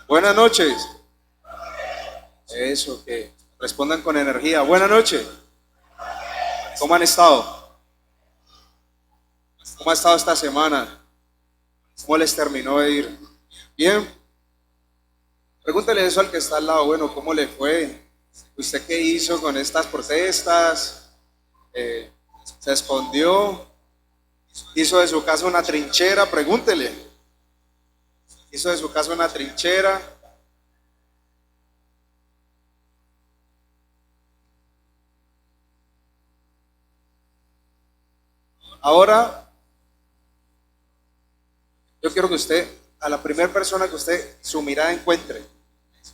Buenas noches. Eso, que respondan con energía. Buenas noches. ¿Cómo han estado? ¿Cómo ha estado esta semana? ¿Cómo les terminó de ir? Bien. Pregúntele eso al que está al lado. Bueno, ¿cómo le fue? ¿Usted qué hizo con estas protestas? Eh, ¿Se escondió? ¿Hizo de su casa una trinchera? Pregúntele. ¿Hizo de su casa una trinchera? Ahora, yo quiero que usted, a la primera persona que usted su mirada encuentre,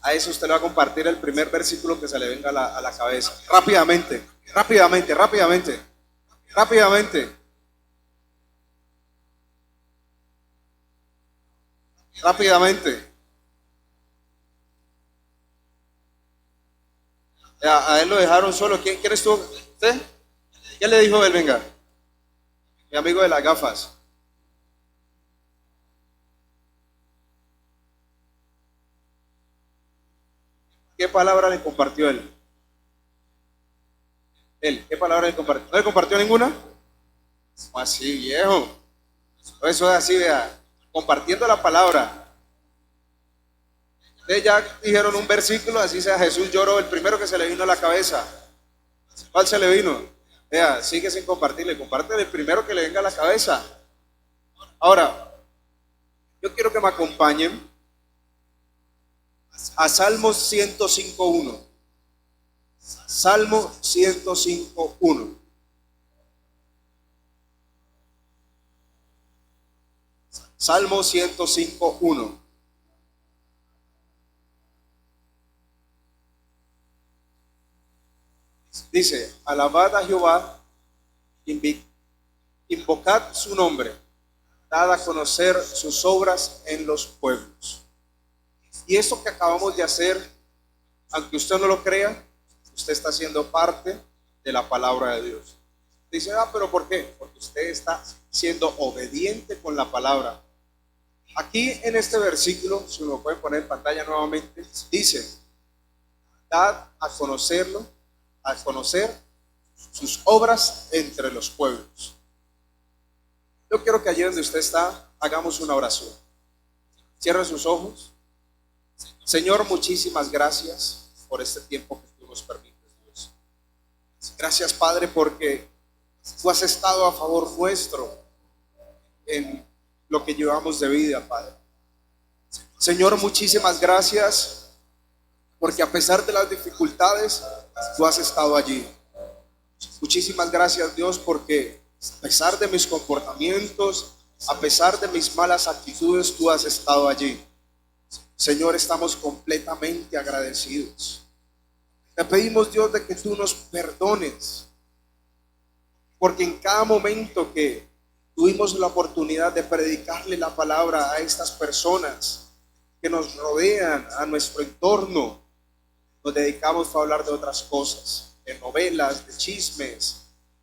a eso usted le va a compartir el primer versículo que se le venga a la cabeza. Rápidamente, rápidamente, rápidamente, rápidamente, rápidamente. A él lo dejaron solo. ¿Quién estuvo? ¿Usted? ¿Qué le dijo él? Venga, mi amigo de las gafas. ¿Qué palabra le compartió él? Él, ¿qué palabra le compartió? ¿No le compartió ninguna? ¿Cómo así, viejo? Eso es así, vea, compartiendo la palabra. Ustedes ya dijeron un versículo, así sea, Jesús lloró, el primero que se le vino a la cabeza. ¿Cuál se le vino? Vea, sigue sin compartirle, compártele el primero que le venga a la cabeza. Ahora, yo quiero que me acompañen a Salmos 105.1. Salmo 105.1. Salmo 105.1. Dice, alabad a Jehová, invocad su nombre, dad a conocer sus obras en los pueblos. Y esto que acabamos de hacer, aunque usted no lo crea, usted está siendo parte de la palabra de Dios. Dice, pero ¿por qué? Porque usted está siendo obediente con la palabra. Aquí en este versículo, si me lo pueden poner en pantalla nuevamente, dice, dad a conocerlo, a conocer sus obras entre los pueblos. Yo quiero que allí donde usted está, hagamos una oración. Cierre sus ojos. Señor, muchísimas gracias por este tiempo que tú nos permites, Dios. Gracias, Padre, porque tú has estado a favor nuestro en lo que llevamos de vida, Padre. Señor, muchísimas gracias porque a pesar de las dificultades, tú has estado allí. Muchísimas gracias, Dios, porque a pesar de mis comportamientos, a pesar de mis malas actitudes, tú has estado allí. Señor, estamos completamente agradecidos. Te pedimos, Dios, de que tú nos perdones, porque en cada momento que tuvimos la oportunidad de predicarle la palabra a estas personas que nos rodean, a nuestro entorno, nos dedicamos a hablar de otras cosas, de novelas, de chismes,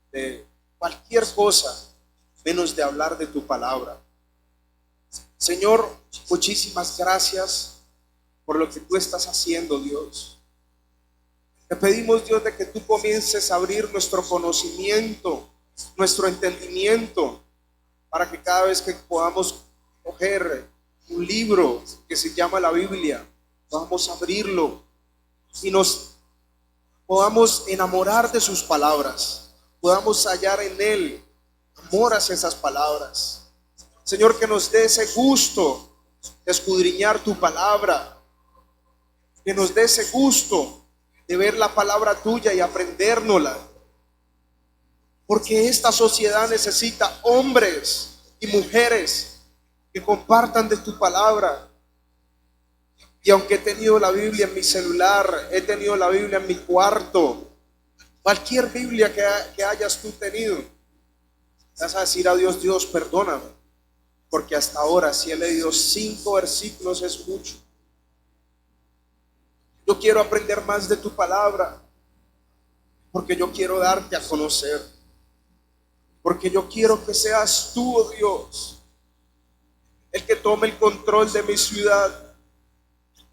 de cualquier cosa, menos de hablar de tu palabra. Señor, muchísimas gracias por lo que tú estás haciendo, Dios. Te pedimos, Dios, de que tú comiences a abrir nuestro conocimiento, nuestro entendimiento, para que cada vez que podamos coger un libro que se llama la Biblia, podamos abrirlo y nos podamos enamorar de sus palabras, podamos hallar en él amor hacia esas palabras. Señor, que nos dé ese gusto de escudriñar tu palabra, que nos dé ese gusto de ver la palabra tuya y aprendérnosla, porque esta sociedad necesita hombres y mujeres que compartan de tu palabra. Y aunque he tenido la Biblia en mi celular, he tenido la Biblia en mi cuarto, cualquier Biblia que hayas tú tenido, vas a decir a Dios, Dios, perdóname, porque hasta ahora si he leído 5 versículos es mucho. Yo quiero aprender más de tu palabra, porque yo quiero darte a conocer, porque yo quiero que seas tú, oh Dios, el que tome el control de mi ciudad,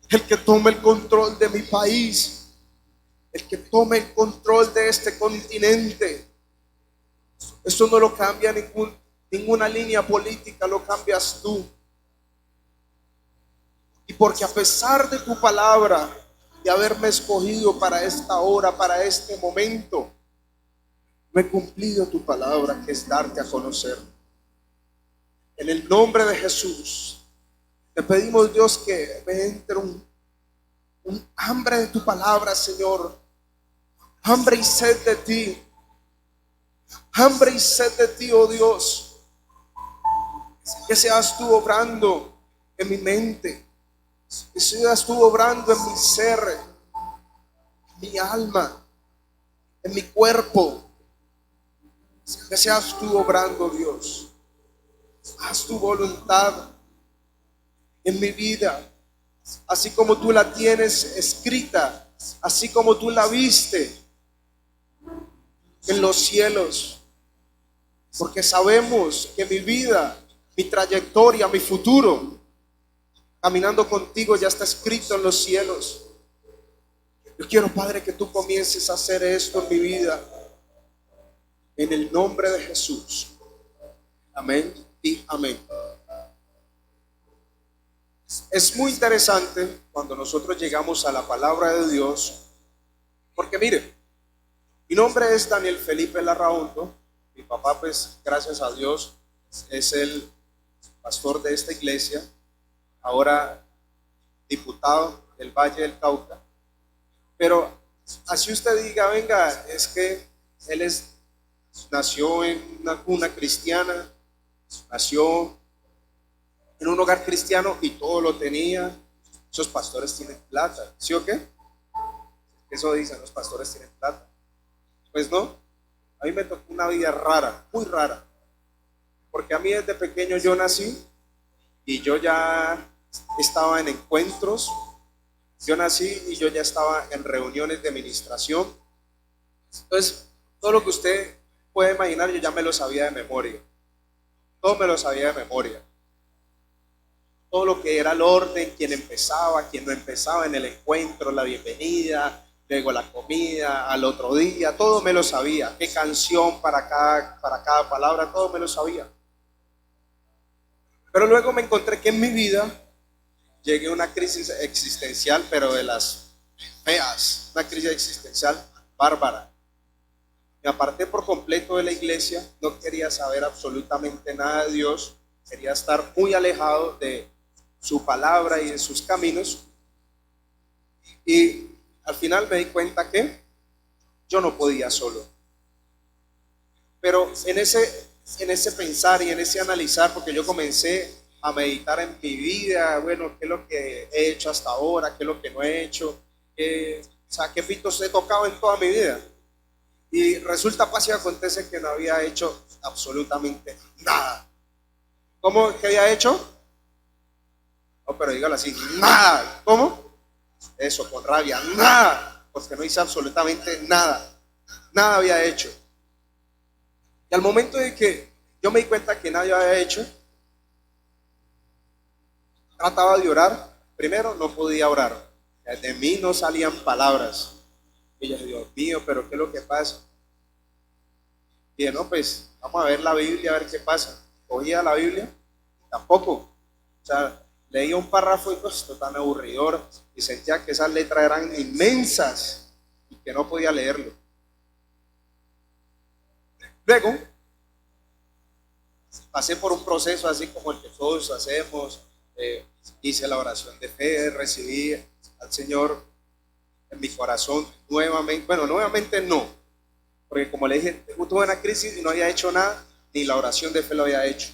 el que tome el control de mi país, el que tome el control de este continente. Esto no lo cambia ninguna línea política, lo cambias tú. Y porque a pesar de tu palabra, de haberme escogido para esta hora, para este momento, no he cumplido tu palabra, que es darte a conocer. En el nombre de Jesús, te pedimos, Dios, que me entre un hambre de tu palabra, Señor. Hambre y sed de ti. Hambre y sed de ti, oh Dios. Que seas tú obrando en mi mente. Que seas tú obrando en mi ser, en mi alma, en mi cuerpo. Que seas tú obrando, Dios. Haz tu voluntad en mi vida, así como tú la tienes escrita, así como tú la viste en los cielos. Porque sabemos que mi vida, mi trayectoria, mi futuro, caminando contigo, ya está escrito en los cielos. Yo quiero, Padre, que tú comiences a hacer esto en mi vida, en el nombre de Jesús. Amén y amén. Es muy interesante cuando nosotros llegamos a la palabra de Dios, porque mire, mi nombre es Daniel Felipe Larraondo. Mi papá, pues, gracias a Dios, es el pastor de esta iglesia, ahora diputado del Valle del Cauca. Pero así usted diga, venga, es que él nació en una cuna cristiana, nació en un hogar cristiano y todo lo tenía. Esos pastores tienen plata, ¿sí o qué? Eso dicen, los pastores tienen plata. Pues no, a mí me tocó una vida rara, muy rara. Porque a mí desde pequeño yo nací y yo ya estaba en encuentros. Yo nací y yo ya estaba en reuniones de administración. Entonces, todo lo que usted puede imaginar, yo ya me lo sabía de memoria. Todo me lo sabía de memoria. Todo lo que era el orden, quién empezaba, quién no empezaba en el encuentro, la bienvenida, luego la comida, al otro día, todo me lo sabía. Qué canción para cada palabra, todo me lo sabía. Pero luego me encontré que en mi vida llegué a una crisis existencial, pero de las feas, una crisis existencial bárbara. Me aparté por completo de la iglesia, no quería saber absolutamente nada de Dios, quería estar muy alejado de su palabra y de sus caminos. Y al final me di cuenta que yo no podía solo. Pero en ese pensar y en ese analizar, porque yo comencé a meditar en mi vida, bueno, qué es lo que he hecho hasta ahora, qué es lo que no he hecho, qué pitos he tocado en toda mi vida. Y resulta, pasa y acontece que no había hecho absolutamente nada. ¿Cómo que había hecho? No, pero dígalo así, nada. ¿Cómo? Eso, con rabia, nada. Porque no hice absolutamente nada. Nada había hecho. Y al momento de que yo me di cuenta que nadie había hecho, trataba de orar. Primero, no podía orar. De mí no salían palabras. Y yo, Dios mío, pero ¿qué es lo que pasa? Y dije, no, pues vamos a ver la Biblia, a ver qué pasa. Cogía la Biblia, tampoco. O sea, leía un párrafo y pues esto tan aburridor. Y sentía que esas letras eran inmensas y que no podía leerlo. Luego, pasé por un proceso así como el que todos hacemos. Hice la oración de fe, recibí al Señor en mi corazón nuevamente. Bueno, nuevamente no, porque como le dije, tuve una crisis y no había hecho nada, ni la oración de fe lo había hecho.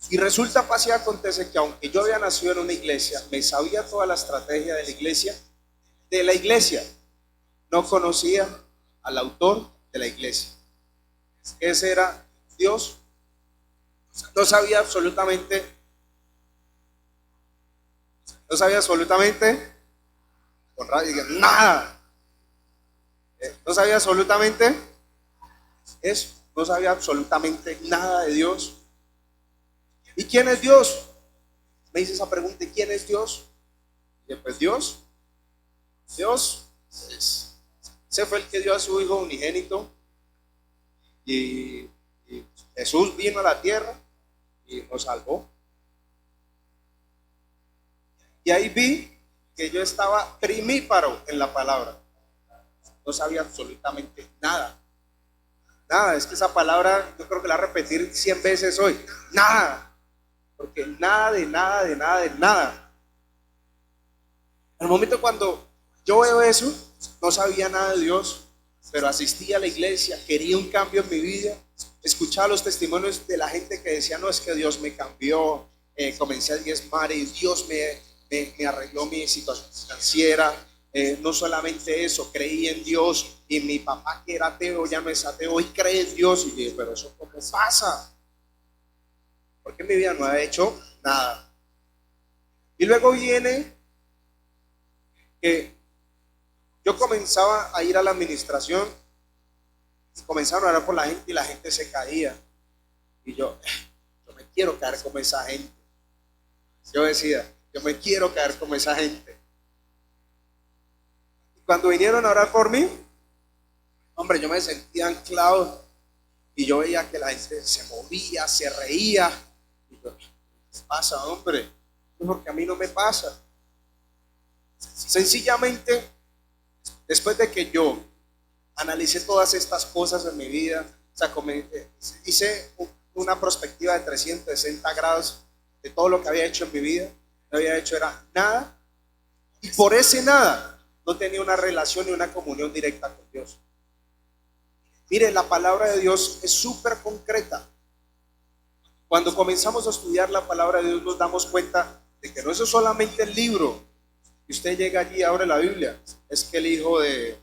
Y resulta, pasa y acontece que aunque yo había nacido en una iglesia, me sabía toda la estrategia de la iglesia, no conocía al autor de la iglesia. Ese era Dios. No sabía absolutamente con radio, nada. No sabía absolutamente eso. No sabía absolutamente nada de Dios. ¿Y quién es Dios? Me hice esa pregunta, ¿y quién es Dios? Y pues Dios, ese fue el que dio a su Hijo unigénito y Jesús vino a la tierra y nos salvó. Y ahí vi que yo estaba primíparo en la palabra. No sabía absolutamente nada. Nada, es que esa palabra yo creo que la voy a repetir 100 veces hoy. Nada. Porque nada de nada, de nada, de nada. En el momento cuando yo veo eso, no sabía nada de Dios, pero asistía a la iglesia, quería un cambio en mi vida, escuchaba los testimonios de la gente que decía, no, es que Dios me cambió, comencé a diezmar y Dios me arregló mi situación financiera. No solamente eso, creí en Dios y mi papá que era ateo ya no es ateo y cree en Dios. Y dije, pero eso ¿cómo pasa? Porque en mi vida no ha hecho nada. Y luego viene que yo comenzaba a ir a la administración y comenzaron a orar por la gente y la gente se caía. Y yo me quiero caer como esa gente. Yo decía, yo me quiero caer como esa gente. Cuando vinieron a orar por mí, hombre, yo me sentía anclado y yo veía que la gente se movía, se reía. Y yo, ¿qué pasa, hombre? Porque a mí no me pasa. Sencillamente, después de que yo analicé todas estas cosas en mi vida, o sea, hice una perspectiva de 360 grados de todo lo que había hecho en mi vida. No había hecho era nada, y por ese nada no tenía una relación ni una comunión directa con Dios. Mire, la palabra de Dios es súper concreta. Cuando comenzamos a estudiar la palabra de Dios nos damos cuenta de que no es solamente el libro, que usted llega allí y abre la Biblia, es que el hijo de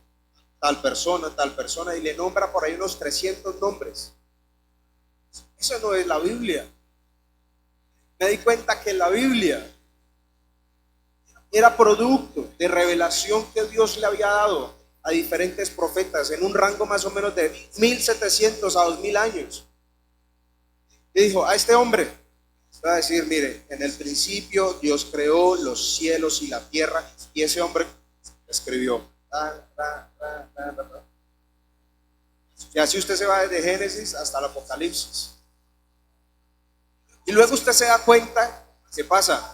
tal persona, y le nombra por ahí unos 300 nombres. Eso no es la Biblia. Me di cuenta que la Biblia era producto de revelación que Dios le había dado a diferentes profetas en un rango más o menos de 1700 a 2000 años. Y dijo, a este hombre va a decir, mire, en el principio Dios creó los cielos y la tierra, y ese hombre escribió. Y así usted se va desde Génesis hasta el Apocalipsis. Y luego usted se da cuenta, ¿qué pasa?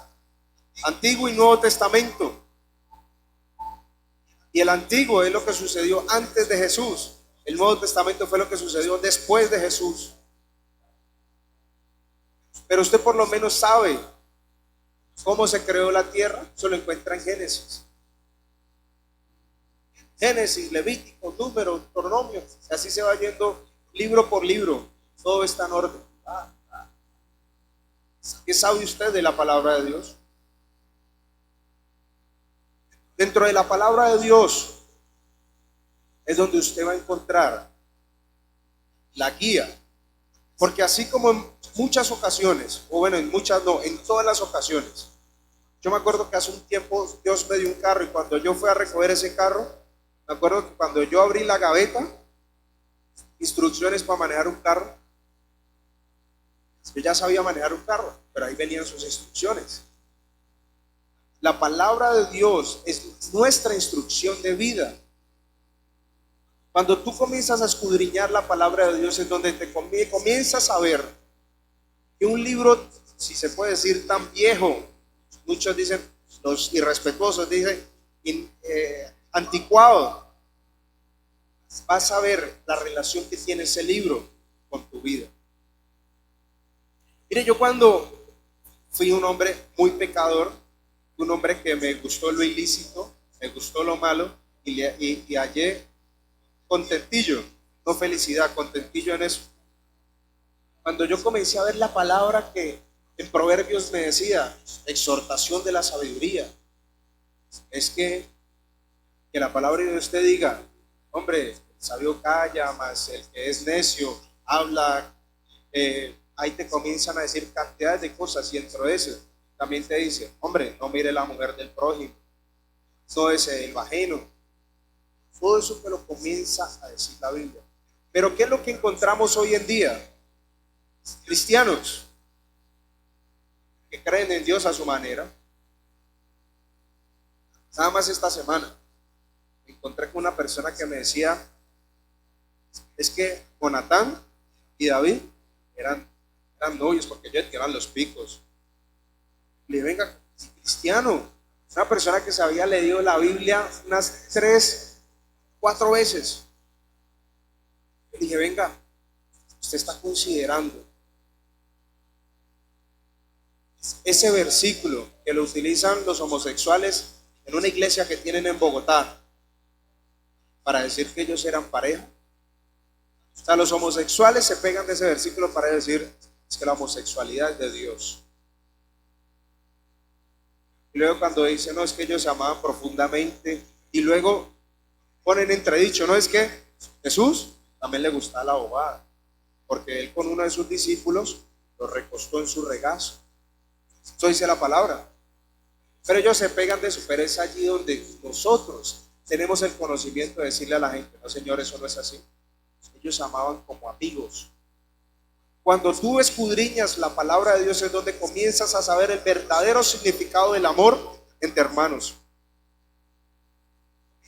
Antiguo y Nuevo Testamento. Y el Antiguo es lo que sucedió antes de Jesús. El Nuevo Testamento fue lo que sucedió después de Jesús. Pero usted por lo menos sabe cómo se creó la tierra. Eso lo encuentra en Génesis. Génesis, Levítico, Número, Deuteronomio. Así se va yendo libro por libro. Todo está en orden. ¿Qué sabe usted de la palabra de Dios? Dentro de la palabra de Dios es donde usted va a encontrar la guía. Porque así como en muchas ocasiones, o bueno, en muchas no, en todas las ocasiones. Yo me acuerdo que hace un tiempo Dios me dio un carro y cuando yo fui a recoger ese carro, me acuerdo que cuando yo abrí la gaveta, instrucciones para manejar un carro, yo ya sabía manejar un carro, pero ahí venían sus instrucciones. La palabra de Dios es nuestra instrucción de vida. Cuando tú comienzas a escudriñar la palabra de Dios es donde te comienzas a ver que un libro, si se puede decir tan viejo, muchos dicen, los irrespetuosos dicen anticuado, vas a ver la relación que tiene ese libro con tu vida. Mire, yo cuando fui un hombre muy pecador, un hombre que me gustó lo ilícito, me gustó lo malo y hallé contentillo, no felicidad, contentillo en eso. Cuando yo comencé a ver la palabra que en Proverbios me decía, exhortación de la sabiduría, es que la palabra de Dios te diga, hombre, el sabio calla, mas el que es necio habla, ahí te comienzan a decir cantidades de cosas y dentro de eso también te dice, hombre, no mire la mujer del prójimo, no desee el ajeno. Todo eso te lo comienza a decir la Biblia. Pero ¿qué es lo que encontramos hoy en día? Cristianos que creen en Dios a su manera, Nada más esta semana me encontré con una persona que me decía, es que Jonatán y David eran novios porque ellos eran los picos. Le dije, venga, cristiano, una persona que se había leído la Biblia unas 3, 4 veces. Le dije, venga, usted está considerando ese versículo que lo utilizan los homosexuales en una iglesia que tienen en Bogotá para decir que ellos eran pareja. O sea, los homosexuales se pegan de ese versículo para decir es que la homosexualidad es de Dios. Y luego cuando dicen, no, es que ellos se amaban profundamente, y luego ponen entredicho, no, es que Jesús también le gustaba la bobada, porque él con uno de sus discípulos lo recostó en su regazo. Eso dice la palabra. Pero ellos se pegan de eso, pero es allí donde nosotros tenemos el conocimiento de decirle a la gente, no señor, eso no es así. Ellos amaban como amigos. Cuando tú escudriñas la palabra de Dios es donde comienzas a saber el verdadero significado del amor entre hermanos.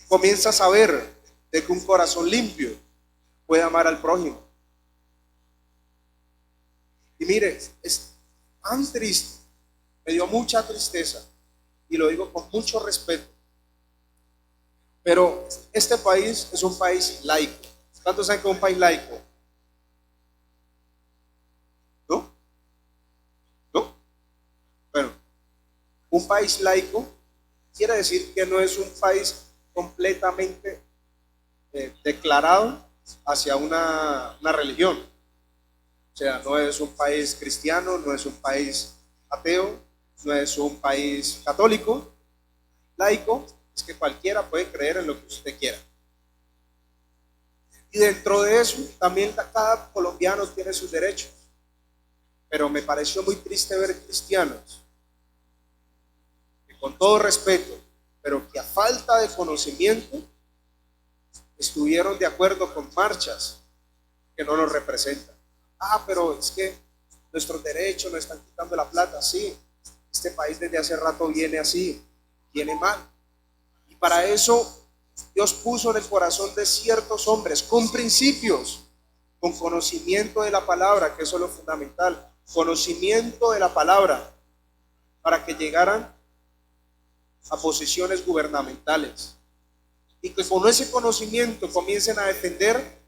Comienzas a ver de que un corazón limpio puede amar al prójimo. Y mire, es tan triste, me dio mucha tristeza, y lo digo con mucho respeto, pero este país es un país laico. ¿Cuántos saben que es un país laico? ¿No? ¿No? Bueno, un país laico quiere decir que no es un país completamente declarado hacia una religión. O sea, no es un país cristiano, no es un país ateo, no es un país católico. Laico es que cualquiera puede creer en lo que usted quiera. Y dentro de eso, también cada colombiano tiene sus derechos. Pero me pareció muy triste ver cristianos que, con todo respeto, pero que a falta de conocimiento, estuvieron de acuerdo con marchas que no nos representan. Ah, pero es que nuestros derechos nos están quitando la plata. Sí, este país desde hace rato viene así, viene mal. Y para eso Dios puso en el corazón de ciertos hombres con principios, con conocimiento de la palabra, que eso es lo fundamental, conocimiento de la palabra, para que llegaran a posiciones gubernamentales y que con ese conocimiento comiencen a defender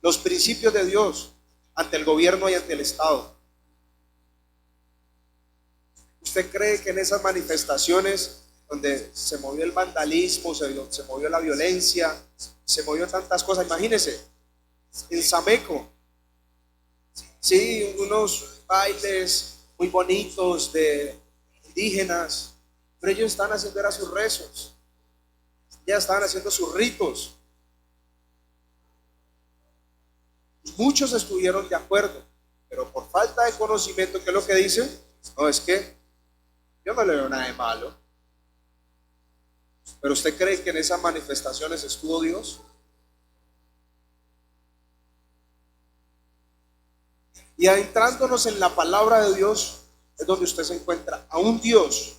los principios de Dios ante el gobierno y ante el Estado. ¿Usted cree que en esas manifestaciones donde se movió el vandalismo, se movió la violencia, se movió tantas cosas? Imagínense, en Sameco, sí, unos bailes muy bonitos de indígenas, pero ellos están haciendo era sus rezos, ya estaban haciendo sus ritos. Muchos estuvieron de acuerdo, pero por falta de conocimiento, ¿qué es lo que dicen? No, es que yo no le veo nada de malo. Pero ¿usted cree que en esas manifestaciones estuvo Dios? Y adentrándonos en la palabra de Dios es donde usted se encuentra a un Dios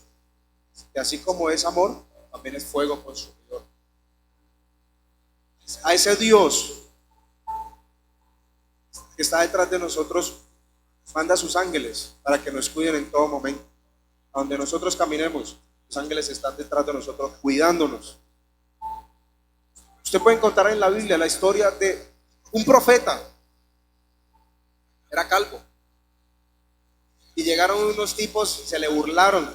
que, así como es amor, también es fuego consumidor. A ese Dios que está detrás de nosotros manda a sus ángeles para que nos cuiden en todo momento. A donde nosotros caminemos, los ángeles están detrás de nosotros cuidándonos. Usted puede encontrar en la Biblia la historia de un profeta. Era calvo. Y llegaron unos tipos y se le burlaron.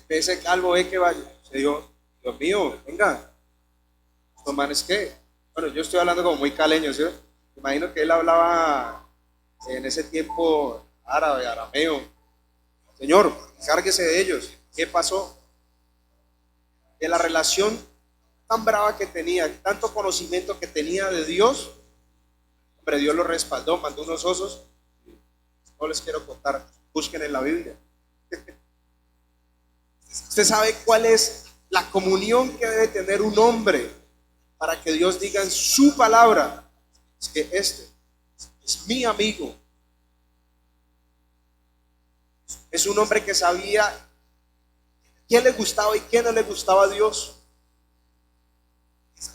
Ese calvo ve que vaya. Se dijo, Dios mío, venga, estos manes qué. Bueno, yo estoy hablando como muy caleño, ¿sí? Imagino que él hablaba en ese tiempo árabe, arameo. Señor, encárguese de ellos. ¿Qué pasó? Que la relación tan brava que tenía, tanto conocimiento que tenía de Dios, hombre, Dios lo respaldó, mandó unos osos. No les quiero contar, busquen en la Biblia. Usted sabe cuál es la comunión que debe tener un hombre para que Dios diga en su palabra, es que este es mi amigo. Es un hombre que sabía qué le gustaba y qué no le gustaba a Dios.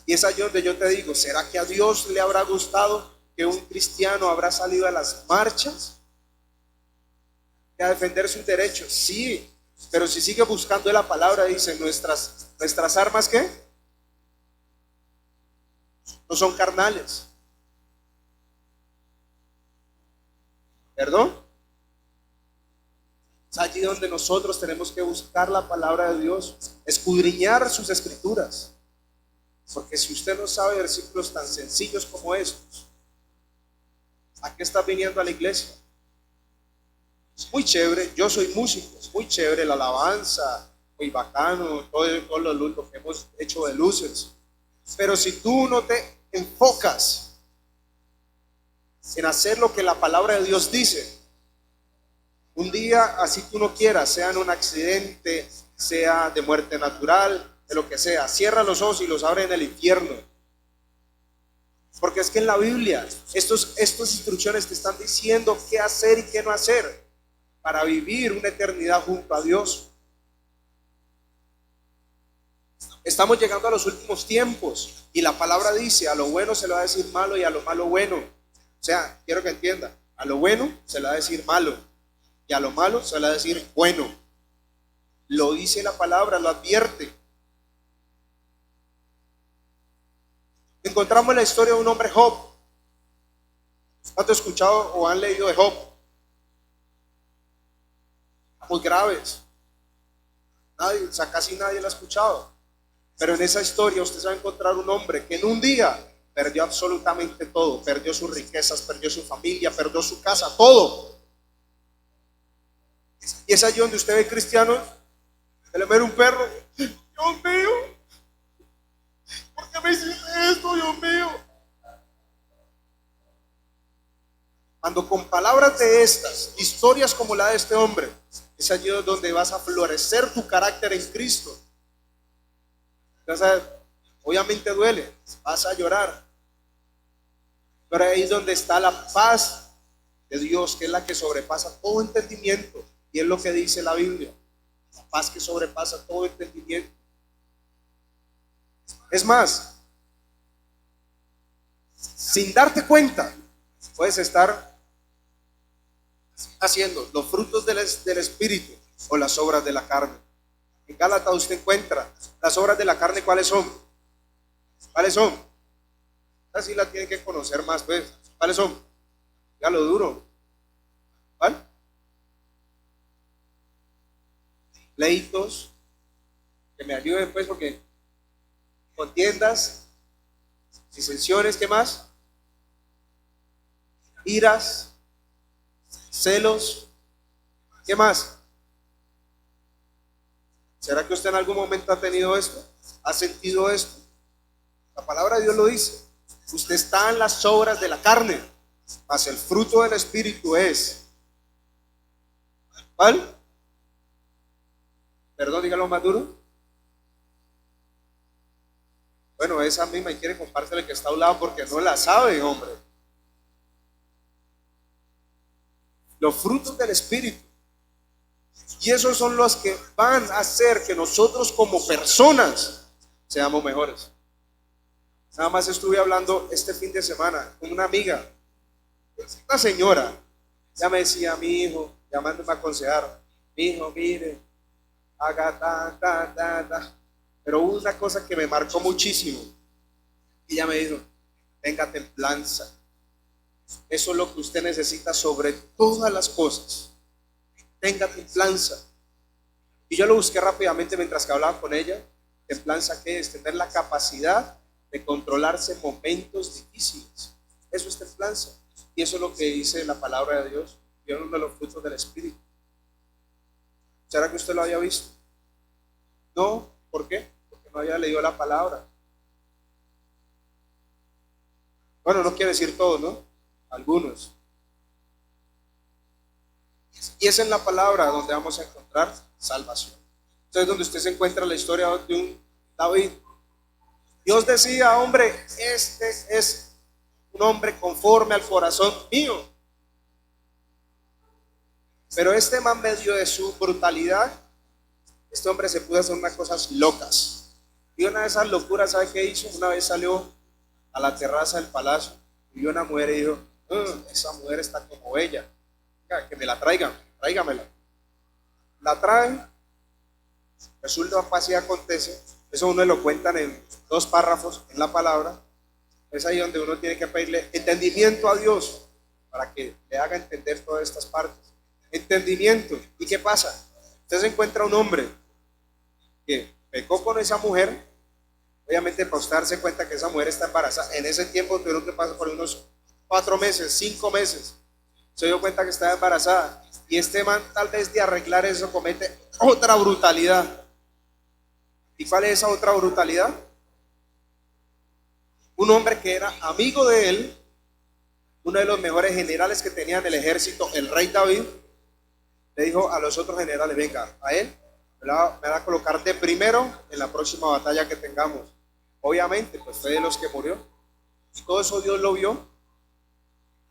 Y es allí donde yo te digo, ¿será que a Dios le habrá gustado que un cristiano habrá salido a las marchas y a defender sus derechos? Sí, pero si sigue buscando la palabra, dice, nuestras armas, ¿qué? No son carnales. ¿Perdón? Es allí donde nosotros tenemos que buscar la palabra de Dios, escudriñar sus escrituras. Porque si usted no sabe versículos tan sencillos como estos, ¿a qué está viniendo a la iglesia? Es muy chévere, yo soy músico, es muy chévere la alabanza, muy bacano, todo lo que hemos hecho de luces. Pero si tú no te enfocas en hacer lo que la palabra de Dios dice, un día, así tú no quieras, sea en un accidente, sea de muerte natural, de lo que sea, cierra los ojos y los abre en el infierno. Porque es que en la Biblia estas instrucciones te están diciendo qué hacer y qué no hacer para vivir una eternidad junto a Dios. Estamos llegando a los últimos tiempos y la palabra dice, a lo bueno se le va a decir malo y a lo malo bueno. O sea, quiero que entienda, a lo bueno se le va a decir malo y a lo malo se le va a decir bueno. Lo dice la palabra, lo advierte. Encontramos la historia de un hombre, Job. ¿Han escuchado o han leído de Job? Muy graves. Nadie, o sea, casi nadie lo ha escuchado. Pero en esa historia usted se va a encontrar un hombre que en un día perdió absolutamente todo. Perdió sus riquezas, perdió su familia, perdió su casa, todo. Y es allí donde usted ve cristianos, se le muere un perro. Dios mío, ¿por qué me hiciste esto, Dios mío? Cuando con palabras de estas, historias como la de este hombre, es allí donde vas a florecer tu carácter en Cristo. Entonces, obviamente duele, vas a llorar, pero ahí es donde está la paz de Dios, que es la que sobrepasa todo entendimiento, y es lo que dice la Biblia, la paz que sobrepasa todo entendimiento. Es más, sin darte cuenta, puedes estar haciendo los frutos del Espíritu o las obras de la carne. En Gálatas usted encuentra las obras de la carne. ¿Cuáles son? ¿Cuáles son? Así la tienen que conocer más, pues. ¿Cuáles son? Ya lo duro. ¿Cuál? Pleitos. Que me ayuden, pues, porque contiendas, disensiones, ¿qué más? Iras, celos, ¿qué más? ¿Será que usted en algún momento ha tenido esto? ¿Ha sentido esto? La palabra de Dios lo dice. Usted está en las obras de la carne, mas el fruto del Espíritu es. ¿Cuál? Perdón, dígalo más duro. Bueno, esa misma y quiere compartirle que está a un lado porque no la sabe, hombre. Los frutos del Espíritu. Y esos son los que van a hacer que nosotros como personas seamos mejores. Nada más estuve hablando este fin de semana con una amiga, una señora, ya me decía, mi hijo, llamándome a aconsejar, mi hijo, mire, haga ta. Pero hubo una cosa que me marcó muchísimo. Y ella me dijo, tenga templanza. Eso es lo que usted necesita sobre todas las cosas. Tenga templanza. Y yo lo busqué rápidamente mientras que hablaba con ella. Templanza, ¿qué es? Tener la capacidad de controlarse en momentos difíciles. Eso es templanza. Y eso es lo que dice la palabra de Dios. Y es uno de los frutos del Espíritu. ¿Será que usted lo había visto? No, ¿por qué? Porque no había leído la palabra. Bueno, no quiere decir todos, ¿no? Algunos. Y es en la palabra donde vamos a encontrar salvación. Entonces, donde usted se encuentra la historia de un David. Dios decía, hombre, este es un hombre conforme al corazón mío. Pero este man, medio de su brutalidad, este hombre se pudo hacer unas cosas locas. Y una de esas locuras, ¿sabe qué hizo? Una vez salió a la terraza del palacio y vio una mujer y dijo: esa mujer está como bella, que me la traigan, tráigamela. La traen, resulta, pasa y acontece. Eso uno lo cuentan en 2 párrafos en la palabra. Es ahí donde uno tiene que pedirle entendimiento a Dios para que le haga entender todas estas partes. Entendimiento. ¿Y qué pasa? Usted se encuentra un hombre que pecó con esa mujer. Obviamente, para usted darse cuenta que esa mujer está embarazada, en ese tiempo tuvieron que pasar por unos 4 meses, 5 meses. Se dio cuenta que estaba embarazada. Y este man, tal vez de arreglar eso, comete otra brutalidad. ¿Y cuál es esa otra brutalidad? Un hombre que era amigo de él, uno de los mejores generales que tenía en el ejército, el rey David, le dijo a los otros generales: venga, a él me van a colocar de primero en la próxima batalla que tengamos. Obviamente, pues fue de los que murió. Y todo eso Dios lo vio.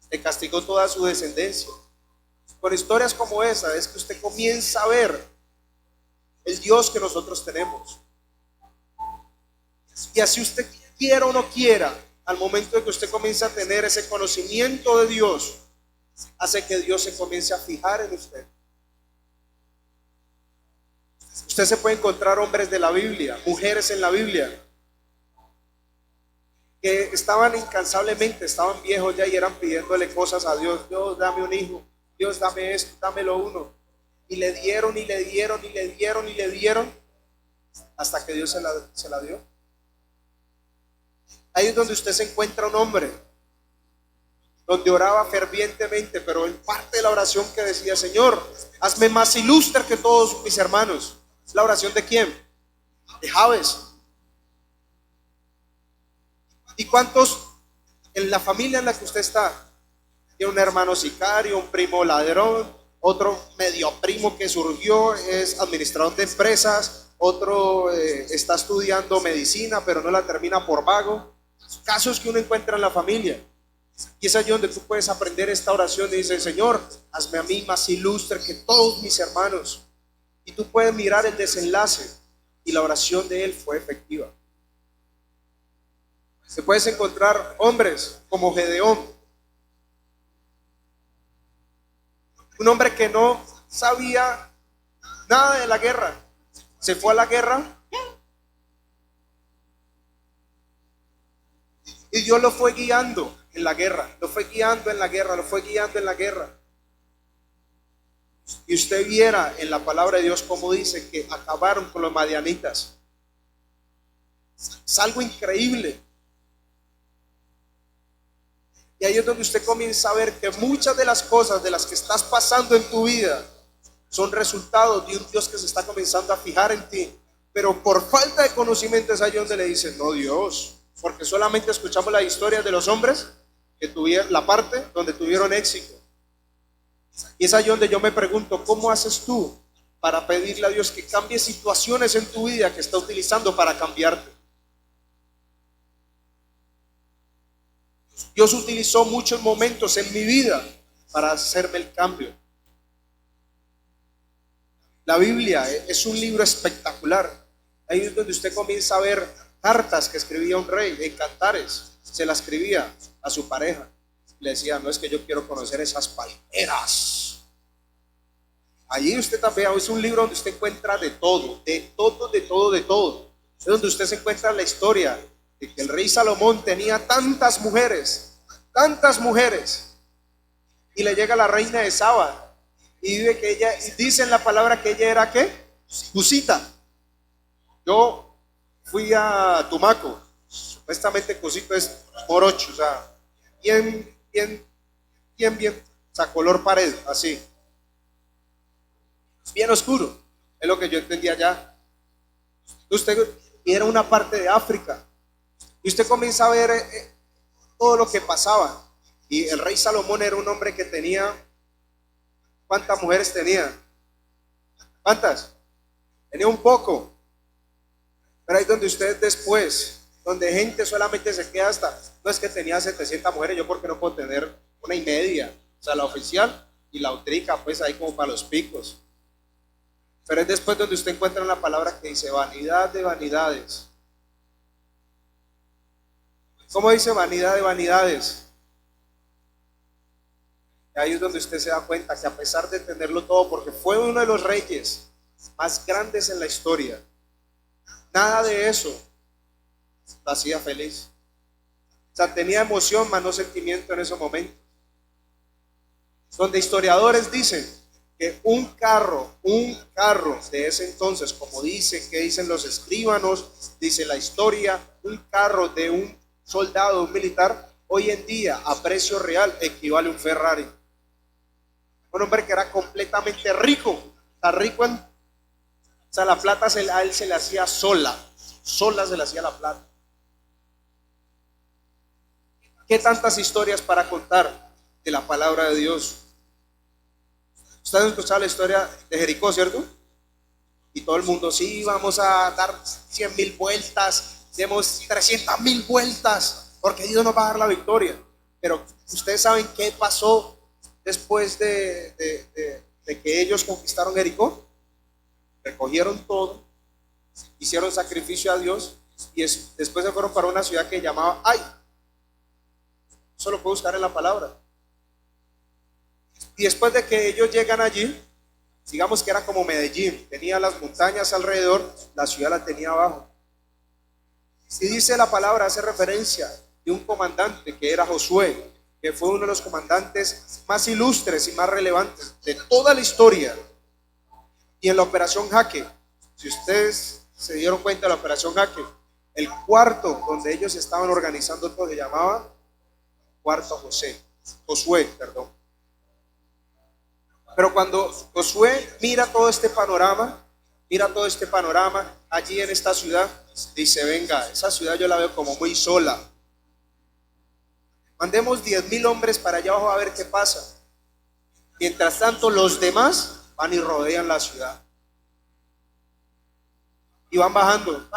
Le castigó toda su descendencia. Con historias como esa es que usted comienza a ver el Dios que nosotros tenemos. Y así usted quiera o no quiera, al momento de que usted comience a tener ese conocimiento de Dios, hace que Dios se comience a fijar en usted. Usted se puede encontrar hombres de la Biblia, mujeres en la Biblia, que estaban incansablemente, estaban viejos ya y eran pidiéndole cosas a Dios. Dios, dame un hijo. Dios, dame esto, dámelo uno. Y le dieron, y le dieron, y le dieron, y le dieron, hasta que Dios se la dio. Ahí es donde usted se encuentra un hombre, donde oraba fervientemente, pero en parte de la oración que decía: Señor, hazme más ilustre que todos mis hermanos. ¿Es la oración de quién? De Jabes. ¿Y cuántos en la familia en la que usted está? Tiene un hermano sicario, un primo ladrón, otro medio primo que surgió, es administrador de empresas, otro está estudiando medicina pero no la termina por vago. Casos que uno encuentra en la familia. Y es allí donde tú puedes aprender esta oración y dices: Señor, hazme a mí más ilustre que todos mis hermanos. Y tú puedes mirar el desenlace, y la oración de él fue efectiva. Se puedes encontrar hombres como Gedeón, un hombre que no sabía nada de la guerra, se fue a la guerra y Dios lo fue guiando en la guerra, lo fue guiando en la guerra, lo fue guiando en la guerra. Y usted viera en la palabra de Dios cómo dice que acabaron con los madianitas. Es algo increíble. Y ahí es donde usted comienza a ver que muchas de las cosas de las que estás pasando en tu vida son resultados de un Dios que se está comenzando a fijar en ti. Pero por falta de conocimiento es ahí donde le dicen: no, Dios, porque solamente escuchamos la historia de los hombres que tuvieron la parte donde tuvieron éxito. Y es ahí donde yo me pregunto: ¿cómo haces tú para pedirle a Dios que cambie situaciones en tu vida que está utilizando para cambiarte? Dios utilizó muchos momentos en mi vida para hacerme el cambio. La Biblia es un libro espectacular. Ahí es donde usted comienza a ver cartas que escribía un rey en cantares. Se las escribía a su pareja. Le decía: no, es que yo quiero conocer esas palmeras. Allí usted también es un libro donde usted encuentra de todo, de todo, de todo, de todo. Es donde usted se encuentra la historia de que el rey Salomón tenía tantas mujeres, y le llega la reina de Saba y dice que ella, dice en la palabra que ella era ¿qué? Cusita. Yo fui a Tumaco, supuestamente Cusito es morocho, o sea, bien, o sea, color pared, así, bien oscuro, es lo que yo entendía allá. Usted era una parte de África. Y usted comienza a ver todo lo que pasaba. Y el rey Salomón era un hombre que tenía, ¿cuántas mujeres tenía? ¿Cuántas? Tenía un poco. Pero ahí donde usted después, donde gente solamente se queda no es que tenía 700 mujeres, yo porque no puedo tener una y media, o sea, la oficial, y la utrica, pues ahí como para los picos. Pero es después donde usted encuentra una palabra que dice vanidad de vanidades. ¿Cómo dice vanidad de vanidades? Ahí es donde usted se da cuenta que a pesar de tenerlo todo, porque fue uno de los reyes más grandes en la historia, nada de eso lo hacía feliz. O sea, tenía emoción, mas no sentimiento en ese momento. Donde historiadores dicen que un carro de ese entonces, como dicen, que dicen los escribanos, dice la historia, un carro de un soldado, un militar, hoy en día a precio real equivale a un Ferrari. Un hombre que era completamente rico, está rico o sea, la plata a él se le hacía sola se le hacía la plata. ¿Qué tantas historias para contar de la palabra de Dios? Ustedes han escuchado la historia de Jericó, ¿cierto? Y todo el mundo, sí, vamos a dar 100.000 vueltas, demos 300.000 vueltas, porque Dios nos va a dar la victoria. Pero ustedes saben qué pasó después de que ellos conquistaron Jericó. Recogieron todo, hicieron sacrificio a Dios y después se fueron para una ciudad que llamaba Ai. Eso lo puedo buscar en la palabra. Y después de que ellos llegan allí, digamos que era como Medellín, tenía las montañas alrededor, la ciudad la tenía abajo. Y dice la palabra, hace referencia de un comandante que era Josué, que fue uno de los comandantes más ilustres y más relevantes de toda la historia. Y en la operación Jaque, si ustedes se dieron cuenta de la operación Jaque, el cuarto donde ellos estaban organizando todo se llamaba Cuarto Josué, perdón. Pero cuando Josué mira todo este panorama, allí en esta ciudad, dice, venga, esa ciudad yo la veo como muy sola. Mandemos 10.000 hombres para allá abajo a ver qué pasa. Mientras tanto, los demás van y rodean la ciudad. Y van bajando,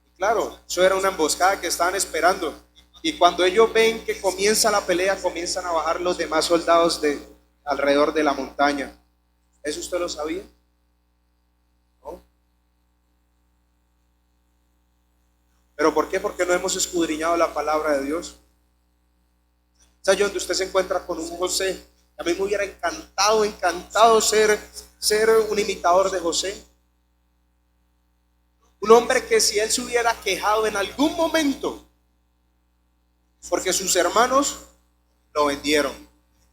Y claro, eso era una emboscada que estaban esperando. Y cuando ellos ven que comienza la pelea, comienzan a bajar los demás soldados alrededor de la montaña. ¿Eso usted lo sabía? ¿No? ¿Pero por qué? Porque no hemos escudriñado la palabra de Dios. O sea, donde usted se encuentra con un José. A mí me hubiera encantado ser un imitador de José. Un hombre que si él se hubiera quejado en algún momento, porque sus hermanos lo vendieron.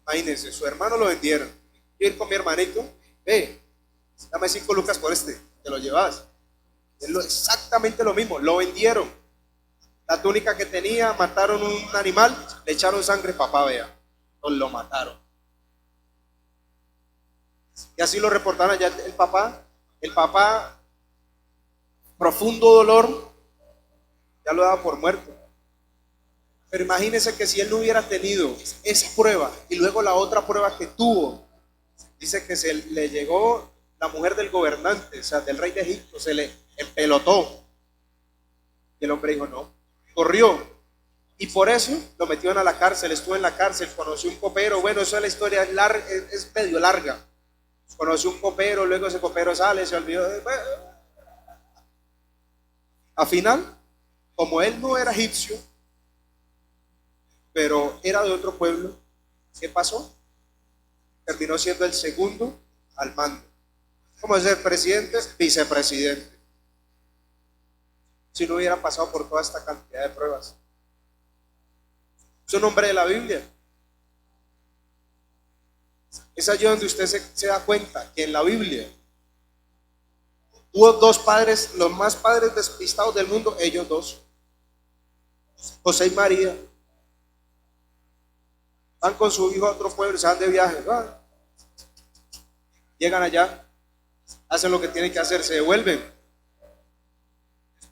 Imagínense, su hermano lo vendieron. Yo ir con mi hermanito, dame 5 lucas por te lo llevas. Es exactamente lo mismo, lo vendieron. La túnica que tenía, mataron un animal, le echaron sangre, papá, vea, lo mataron. Y así lo reportaron allá el papá, profundo dolor, ya lo daba por muerto. Pero imagínense que si él no hubiera tenido esa prueba y luego la otra prueba que tuvo, dice que se le llegó la mujer del gobernante, o sea, del rey de Egipto, se le empelotó. Y el hombre dijo no, corrió. Y por eso lo metieron a la cárcel, estuvo en la cárcel, conoció un copero. Bueno, eso es la historia, es medio larga. Conoció un copero, luego ese copero sale, se olvidó. Al final, como él no era egipcio, pero era de otro pueblo, ¿qué pasó? Terminó siendo el segundo al mando. ¿Cómo ser presidente? Vicepresidente. Si no hubiera pasado por toda esta cantidad de pruebas. Es un hombre de la Biblia. Es allí donde usted se da cuenta que en la Biblia hubo 2 padres, los más padres despistados del mundo, ellos 2, José y María. Van con su hijo a otro pueblo, se van de viaje, llegan allá, hacen lo que tienen que hacer, se devuelven.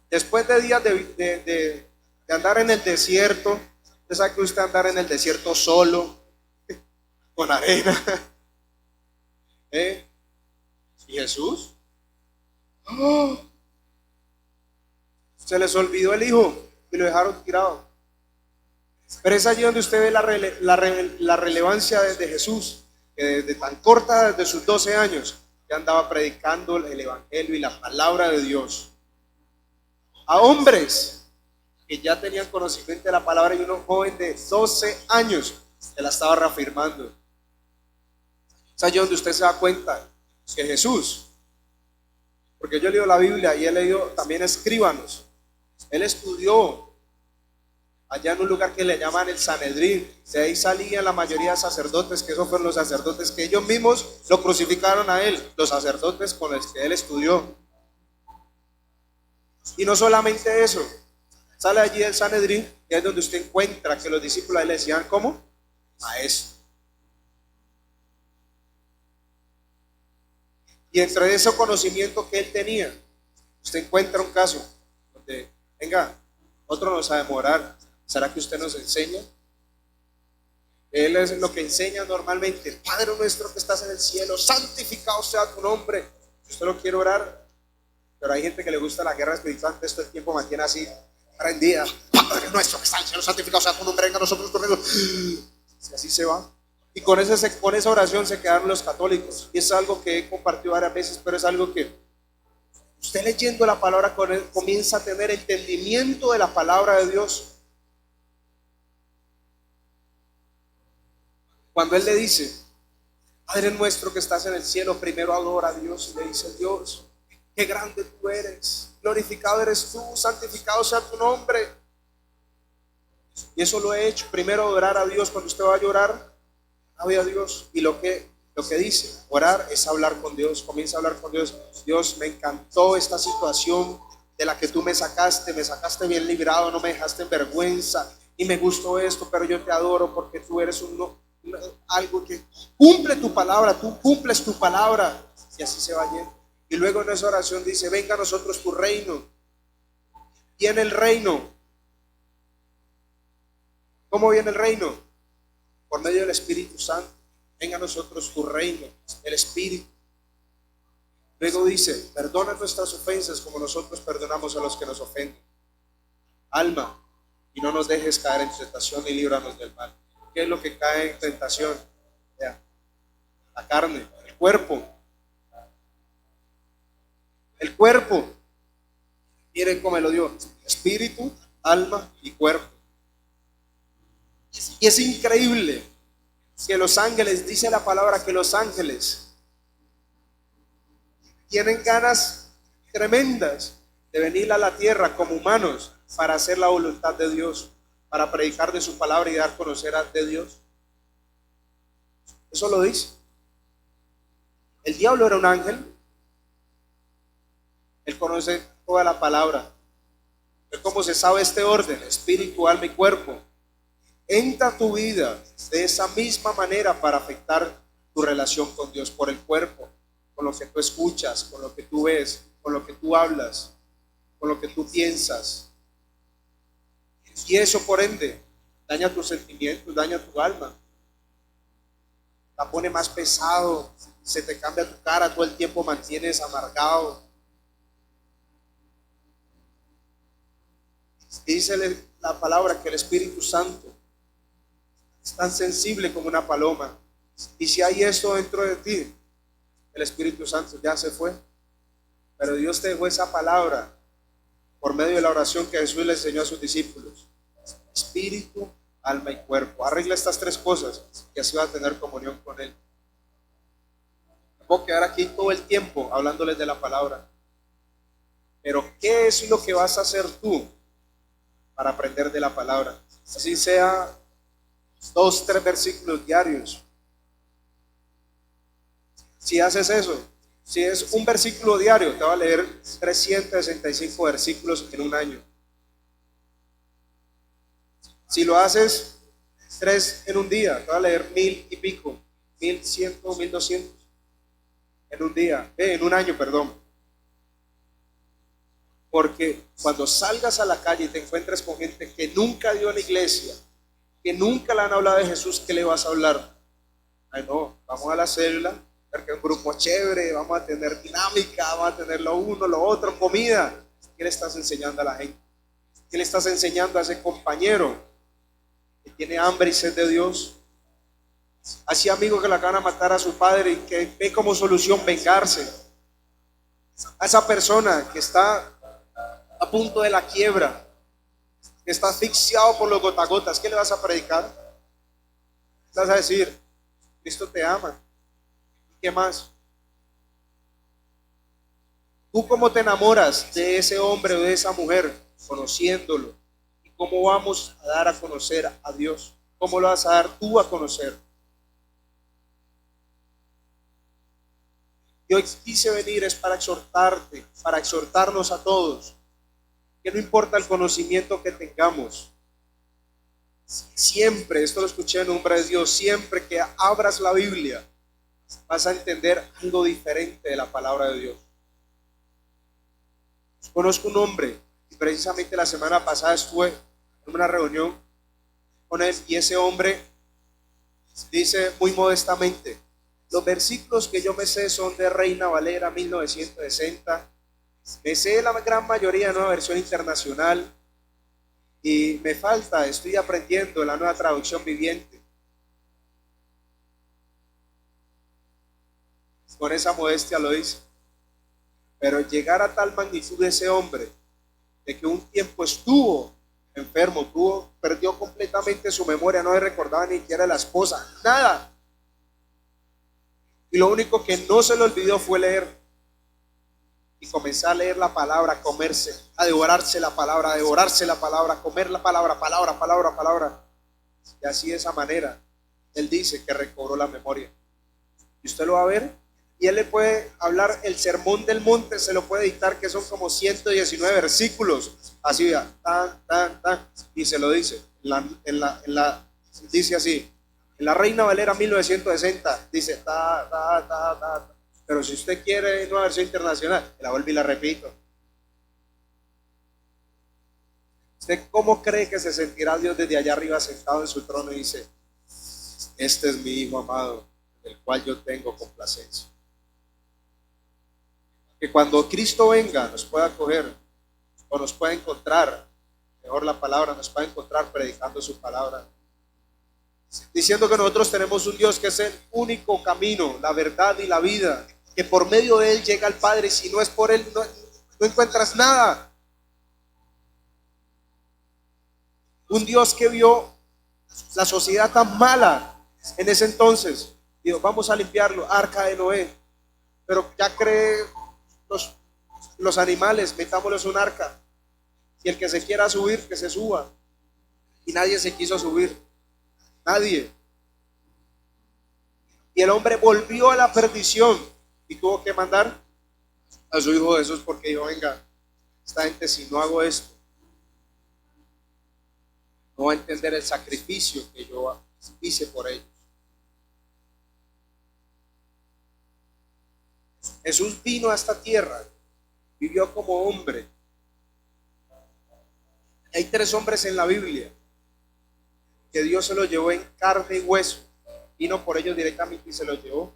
Después de días de andar en el desierto, usted sabe que usted andar en el desierto solo, con arena. ¿Y Jesús? Se les olvidó el hijo y lo dejaron tirado. Pero es allí donde usted ve la relevancia de Jesús. que desde tan corta, desde sus 12 años, ya andaba predicando el evangelio y la palabra de Dios a hombres que ya tenían conocimiento de la palabra, y uno joven de 12 años se la estaba reafirmando. Es allí donde usted se da cuenta que Jesús, porque yo he leído la Biblia y he leído también escribanos, él estudió allá en un lugar que le llaman el Sanedrín. De ahí salían la mayoría de sacerdotes, que esos fueron los sacerdotes que ellos mismos lo crucificaron a él, los sacerdotes con los que él estudió. Y no solamente eso, sale allí del Sanedrín, que es donde usted encuentra que los discípulos le decían, ¿cómo? Maestro. Y entre ese conocimiento que él tenía, usted encuentra un caso donde, venga, otro nos va a demorar. ¿Será que usted nos enseña? Él es lo que enseña normalmente. Padre nuestro que estás en el cielo, santificado sea tu nombre. Si usted lo quiere orar, pero hay gente que le gusta la guerra espiritual, entonces todo el tiempo mantiene así, prendida. Padre nuestro que está en el cielo, santificado sea tu nombre, venga a nosotros tu reino. Y así se va. Y con esa oración se quedaron los católicos. Y es algo que he compartido varias veces, pero es algo que usted leyendo la palabra con él comienza a tener entendimiento de la palabra de Dios. Cuando él le dice, Padre nuestro que estás en el cielo, primero adora a Dios y le dice, Dios, qué grande tú eres, glorificado eres tú, santificado sea tu nombre. Y eso lo he hecho, primero adorar a Dios. Cuando usted va a llorar, alabe a Dios. Y lo que dice, orar es hablar con Dios. Comienza a hablar con Dios. Dios, me encantó esta situación de la que tú me sacaste bien librado, no me dejaste en vergüenza, y me gustó esto, pero yo te adoro porque tú eres algo que cumple tu palabra, tú cumples tu palabra. Y así se va yendo. Y luego en esa oración dice, venga a nosotros tu reino. Viene el reino. ¿Cómo viene el reino? Por medio del Espíritu Santo. Venga a nosotros tu reino, el Espíritu. Luego dice, perdona nuestras ofensas como nosotros perdonamos a los que nos ofenden. Alma, y no nos dejes caer en tentación y líbranos del mal. ¿Qué es lo que cae en tentación? La carne, el cuerpo. El cuerpo. Miren cómo me lo dio. Espíritu, alma y cuerpo. Y es increíble que los ángeles, dice la palabra que los ángeles tienen ganas tremendas de venir a la tierra como humanos para hacer la voluntad de Dios, para predicar de su palabra y dar a conocer de Dios. Eso lo dice. El diablo era un ángel. Él conoce toda la palabra. Pero ¿cómo se sabe este orden? Espíritu, alma y cuerpo. Entra a tu vida de esa misma manera para afectar tu relación con Dios por el cuerpo, con lo que tú escuchas, con lo que tú ves, con lo que tú hablas, con lo que tú piensas. Y eso por ende daña tus sentimientos, daña tu alma. La pone más pesado, se te cambia tu cara, todo el tiempo mantienes amargado. Y dice la palabra que el Espíritu Santo es tan sensible como una paloma. Y si hay esto dentro de ti, el Espíritu Santo ya se fue. Pero Dios te dejó esa palabra por medio de la oración que Jesús le enseñó a sus discípulos. Espíritu, alma y cuerpo. Arregla estas tres cosas y así va a tener comunión con Él. Me puedo quedar aquí todo el tiempo hablándoles de la palabra. Pero ¿qué es lo que vas a hacer tú para aprender de la palabra? Así sea 2, 3 versículos diarios. Si haces eso, si es un versículo diario, te va a leer 365 versículos en un año. Si lo haces 3 en un día, te va a leer 1000 y pico, 1100, 1200 en un día, en un año, perdón. Porque cuando salgas a la calle y te encuentres con gente que nunca dio a la iglesia, que nunca le han hablado de Jesús, ¿qué le vas a hablar? Ay, no, vamos a la célula, porque es un grupo chévere, vamos a tener dinámica, vamos a tener lo uno, lo otro, comida. ¿Qué le estás enseñando a la gente? ¿Qué le estás enseñando a ese compañero que tiene hambre y sed de Dios? Así amigo que le acaban de matar a su padre y que ve como solución vengarse. A esa persona que está a punto de la quiebra, que está asfixiado por los gotagotas, ¿qué le vas a predicar? Le vas a decir, Cristo te ama. ¿Y qué más? ¿Tú cómo te enamoras de ese hombre o de esa mujer? Conociéndolo. ¿Y cómo vamos a dar a conocer a Dios? ¿Cómo lo vas a dar tú a conocer? Yo quise venir es para exhortarte, para exhortarnos a todos, que no importa el conocimiento que tengamos, siempre, esto lo escuché en nombre de Dios, siempre que abras la Biblia, vas a entender algo diferente de la palabra de Dios. Conozco un hombre, y precisamente la semana pasada estuve en una reunión con él, y ese hombre dice muy modestamente, los versículos que yo me sé son de Reina Valera 1960, me sé la gran mayoría de Nueva Versión Internacional y me falta, estoy aprendiendo la Nueva Traducción Viviente. Con esa modestia lo dice. Pero llegar a tal magnitud de ese hombre, de que un tiempo estuvo enfermo, perdió completamente su memoria, no le recordaba ni siquiera a la esposa, nada. Y lo único que no se le olvidó fue leer. Y comenzar a leer la palabra, comerse, a devorarse la palabra, comer la palabra. Y así de esa manera, él dice que recobró la memoria. Y usted lo va a ver, y él le puede hablar el sermón del monte, se lo puede dictar, que son como 119 versículos. Así, tan, y se lo dice. Dice así. En la Reina Valera 1960 dice pero si usted quiere Nueva Versión Internacional, la vuelvo y la repito. ¿Usted cómo cree que se sentirá Dios desde allá arriba sentado en su trono y dice, este es mi Hijo amado, del cual yo tengo complacencia? Que cuando Cristo venga nos pueda coger o nos pueda encontrar, mejor la palabra, nos pueda encontrar predicando su palabra, diciendo que nosotros tenemos un Dios que es el único camino, la verdad y la vida, que por medio de él llega al Padre, si no es por él no encuentras nada. Un Dios que vio la sociedad tan mala en ese entonces, dijo, vamos a limpiarlo, arca de Noé, pero ya cree los animales, metámoslos en un arca, y el que se quiera subir, que se suba, y nadie se quiso subir. Nadie. Y el hombre volvió a la perdición y tuvo que mandar a su hijo Jesús porque dijo, venga, esta gente si no hago esto, no va a entender el sacrificio que yo hice por ellos. Jesús vino a esta tierra, vivió como hombre. Hay 3 hombres en la Biblia que Dios se los llevó en carne y hueso, vino por ellos directamente y se los llevó.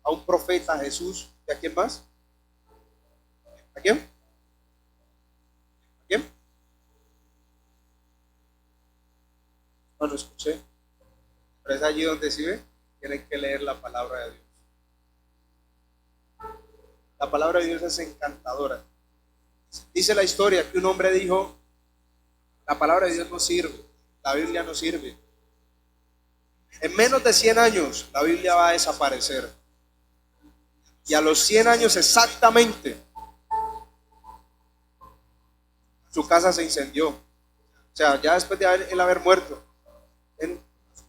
A un profeta, a Jesús, ¿y a quién más? ¿A quién? ¿A quién? No lo escuché, pero es allí donde sí ve, tienen que leer la palabra de Dios. La palabra de Dios es encantadora. Dice la historia que un hombre dijo, la palabra de Dios no sirve, la Biblia no sirve. En menos de 100 años la Biblia va a desaparecer. Y a los 100 años exactamente, su casa se incendió. O sea, ya después de él haber muerto, en un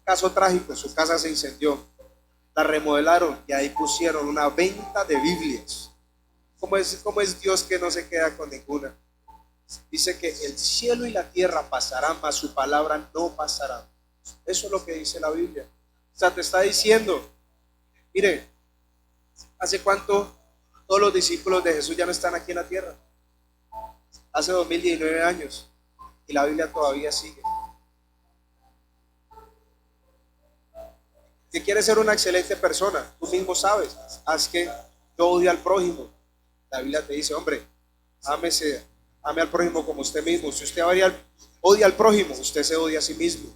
caso trágico, su casa se incendió. La remodelaron y ahí pusieron una venta de Biblias. ¿Cómo es Dios que no se queda con ninguna? Dice que el cielo y la tierra pasarán, mas su palabra no pasará. Eso es lo que dice la Biblia. O sea, te está diciendo, mire, ¿hace cuánto todos los discípulos de Jesús ya no están aquí en la tierra? Hace 2019 años y la Biblia todavía sigue. Si quieres ser una excelente persona, tú mismo sabes, haz que yo odio al prójimo. La Biblia te dice, hombre, ame al prójimo como usted mismo. Si usted odia al prójimo, usted se odia a sí mismo.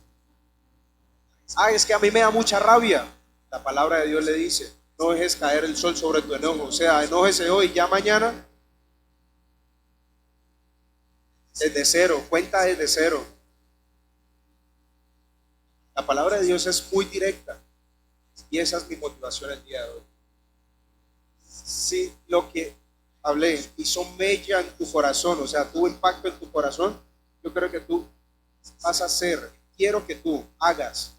Ah, es que a mí me da mucha rabia. La palabra de Dios le dice, no dejes caer el sol sobre tu enojo. O sea, enójese hoy, ya mañana desde cero, cuenta desde cero. La palabra de Dios es muy directa y esa es mi motivación el día de hoy. Si lo que hablé hizo mella en tu corazón, o sea, tuvo impacto en tu corazón, yo creo que tú vas a hacer, quiero que tú hagas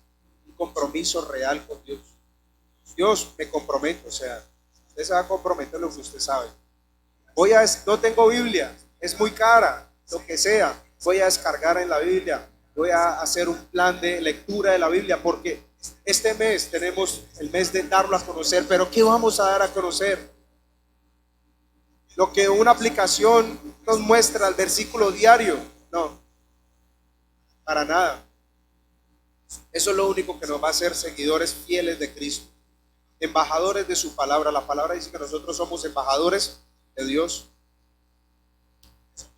un compromiso real con Dios. Dios, me comprometo, o sea, usted se va a comprometer lo que usted sabe. No tengo Biblia, es muy cara, lo que sea, voy a descargar en la Biblia, voy a hacer un plan de lectura de la Biblia, porque este mes tenemos el mes de darlo a conocer, pero ¿qué vamos a dar a conocer? Lo que una aplicación nos muestra, el versículo diario, no, para nada. Eso es lo único que nos va a hacer seguidores fieles de Cristo, embajadores de su palabra. La palabra dice que nosotros somos embajadores de Dios,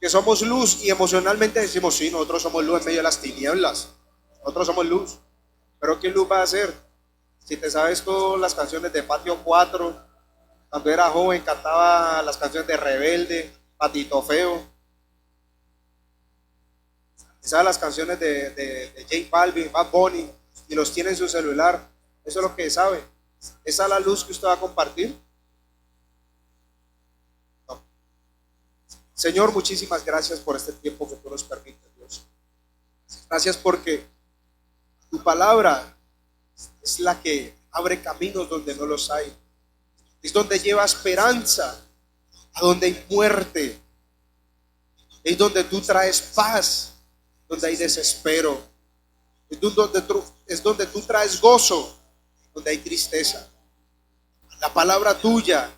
que somos luz, y emocionalmente decimos, sí, nosotros somos luz en medio de las tinieblas, nosotros somos luz, pero ¿qué luz va a hacer? Si te sabes todas las canciones de Patio 4, cuando era joven cantaba las canciones de Rebelde, Patito Feo, sabes las canciones de J Balvin, Bad Bunny, y los tiene en su celular, eso es lo que sabe. ¿Esa es la luz que usted va a compartir? No. Señor, muchísimas gracias por este tiempo que tú nos permites, Dios. Gracias porque tu palabra es la que abre caminos donde no los hay. Es donde lleva esperanza a donde hay muerte. Es donde tú traes paz, donde hay desespero. Es donde tú traes gozo, donde hay tristeza. La palabra tuya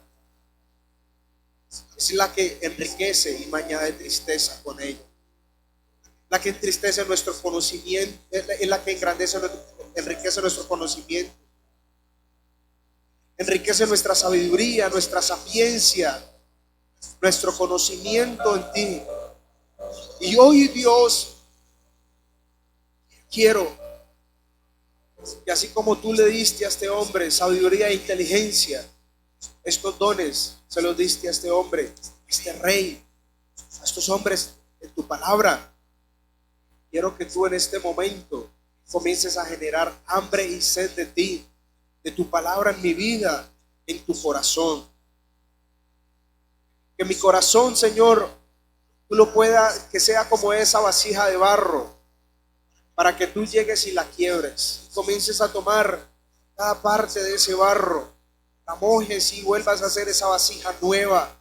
es la que enriquece y me añade tristeza con ella. La que entristece nuestro conocimiento, es la que enriquece nuestro conocimiento. Enriquece nuestra sabiduría, nuestra sapiencia, nuestro conocimiento en ti. Y hoy, Dios, quiero que así como tú le diste a este hombre sabiduría e inteligencia, estos dones se los diste a este hombre, a este rey, a estos hombres en tu palabra. Quiero que tú en este momento comiences a generar hambre y sed de ti, de tu palabra en mi vida, en tu corazón. Que mi corazón, Señor, tú lo puedas, que sea como esa vasija de barro, para que tú llegues y la quiebres. Comiences a tomar cada parte de ese barro, la mojes y vuelvas a hacer esa vasija nueva.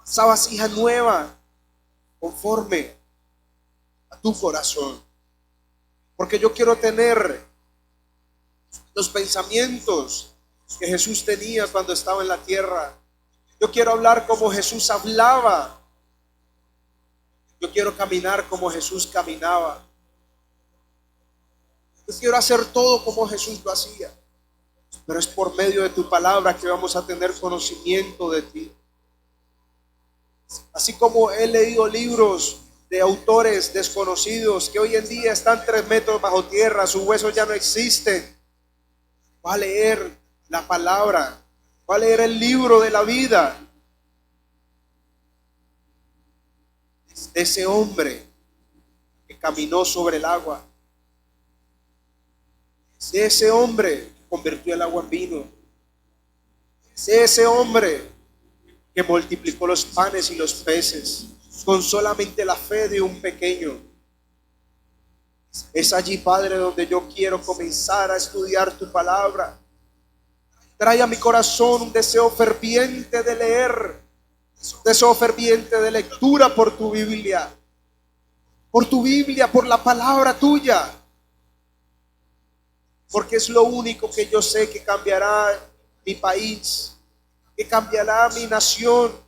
Esa vasija nueva, conforme a tu corazón. Porque yo quiero tener los pensamientos que Jesús tenía cuando estaba en la tierra. Yo quiero hablar como Jesús hablaba. Yo quiero caminar como Jesús caminaba. Yo quiero hacer todo como Jesús lo hacía. Pero es por medio de tu palabra que vamos a tener conocimiento de ti. Así como he leído libros de autores desconocidos que hoy en día están 3 metros bajo tierra, sus huesos ya no existen. Va a leer la palabra, va a leer el libro de la vida de ese hombre que caminó sobre el agua, de ese hombre que convirtió el agua en vino, de ese hombre que multiplicó los panes y los peces con solamente la fe de un pequeño. Es allí, Padre, donde yo quiero comenzar a estudiar tu palabra. Trae a mi corazón un deseo ferviente de leer, un deseo ferviente de lectura por tu Biblia, por la palabra tuya, porque es lo único que yo sé que cambiará mi país, que cambiará mi nación.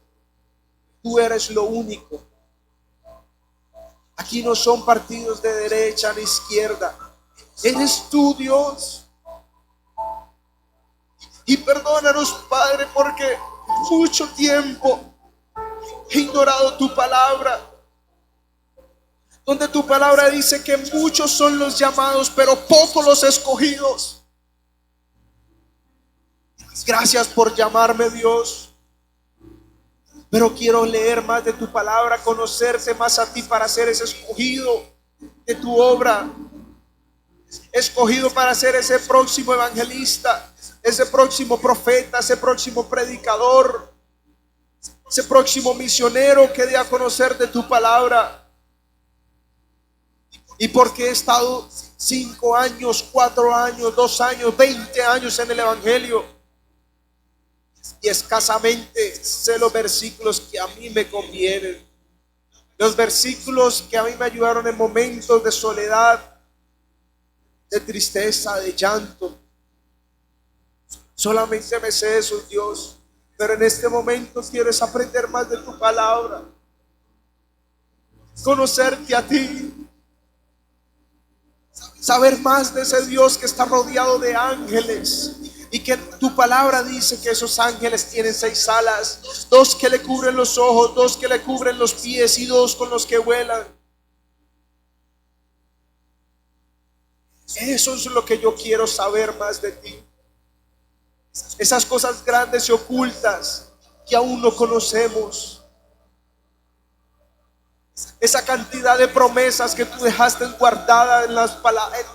Tú eres lo único. Aquí no son partidos de derecha ni izquierda. Eres tú, Dios. Y perdónanos, Padre, porque mucho tiempo he ignorado tu palabra. donde tu palabra dice que muchos son los llamados, pero pocos los escogidos. Gracias por llamarme, Dios. Pero quiero leer más de tu palabra, conocerte más a ti para ser ese escogido de tu obra. Escogido para ser ese próximo evangelista, ese próximo profeta, ese próximo predicador, ese próximo misionero que dé a conocer de tu palabra. Y porque he estado 5 años, 4 años, 2 años, 20 años en el evangelio, y escasamente sé los versículos que a mí me convienen, los versículos que a mí me ayudaron en momentos de soledad, de tristeza, de llanto. Solamente me sé eso, Dios. Pero en este momento quiero aprender más de tu palabra, conocerte a ti, saber más de ese Dios que está rodeado de ángeles, y que tu palabra dice que esos ángeles tienen 6 alas, 2 que le cubren los ojos, 2 que le cubren los pies y 2 con los que vuelan. Eso es lo que yo quiero saber más de ti. Esas cosas grandes y ocultas que aún no conocemos. Esa cantidad de promesas que tú dejaste guardadas